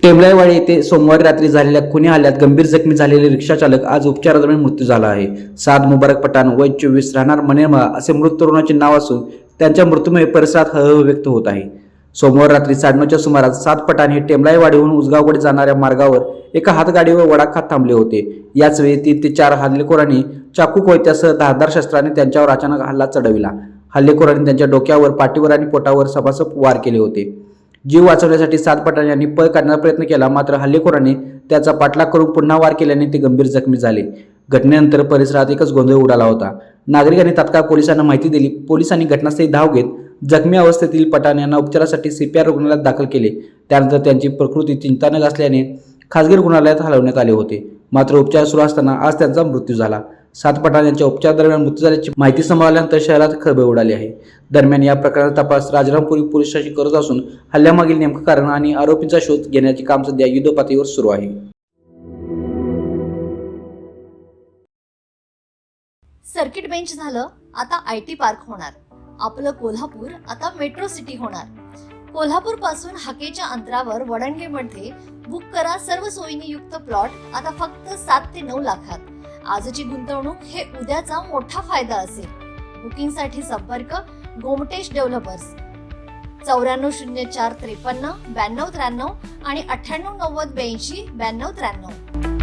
टेंबलाईवाडी येथे सोमवारी रात्री झालेल्या खुनी हल्ल्यात गंभीर जखमी झालेले रिक्षाचालक आज उपचारादरम्यान मृत्यू झाला आहे. साद मुबारक पठाण वय 24 राहणार मनेरमाळा असे मृत तरुणाचे नाव असून त्यांच्या मृत्यूमुळे परिसरात हळहळ व्यक्त होत आहे. सोमवार रात्री 9:30च्या सुमारास साद पठाण हे टेंबलाईवाडीहून उसगावकडे जाणाऱ्या मार्गावर एका हातगाडीवर वडा खात थांबले होते. याच वेळी 3 ते 4 हल्लेखोरांनी चाकू कोयत्यासह धारदार शस्त्राने त्यांच्यावर अचानक हल्ला चढविला. हल्लेखोरांनी त्यांच्या डोक्यावर, पाठीवर आणि पोटावर सपासप वार केले होते. जीव वाचवण्यासाठी साद पठाण यांनी पळ काढण्याचा प्रयत्न केला, मात्र हल्लेखोरांनी त्याचा पाठलाग करून पुन्हा वार केल्याने ते गंभीर जखमी झाले. घटनेनंतर परिसरात एकच गोंधळ उडाला होता. नागरिकांनी तात्काळ पोलिसांना माहिती दिली. पोलिसांनी घटनास्थळी धाव घेत जखमी अवस्थेतील पठाण यांना उपचारासाठी CPR रुग्णालयात दाखल केले. त्यानंतर त्यांची प्रकृती चिंताजनक असल्याने खासगी रुग्णालयात हलवण्यात आले होते. मात्र उपचार सुरू असताना आज त्यांचा मृत्यू झाला. साद पठाण यांच्या उपचारादरम्यान मृत्यू झाल्याची माहिती समजल्यानंतर शहरात खळबळ उडाली आहे. दरम्यान या प्रकरणाचा तपास राजारामपुरी पोलीस स्टेशन करत असून हल्ल्यामागील नेमकं कारण आणि आरोपींचा शोध घेण्याचे काम सध्या युद्धपातळीवर सुरू आहे. सर्किट बेंच झालं, आता IT पार्क होणार. आपलं कोल्हापूर आता मेट्रो सिटी होणार. कोल्हापूर पासून हाकेच्या अंतरावर वडणगेमध्ये बुक करा सर्व सोयींनी युक्त प्लॉट आता फक्त 7 ते 9 लाखात. आजची गुंतवणूक हे उद्याचा मोठा फायदा असेल. बुकिंगसाठी संपर्क गोमटेश डेव्हलपर्स 940453 9293 आणि 989082 9293.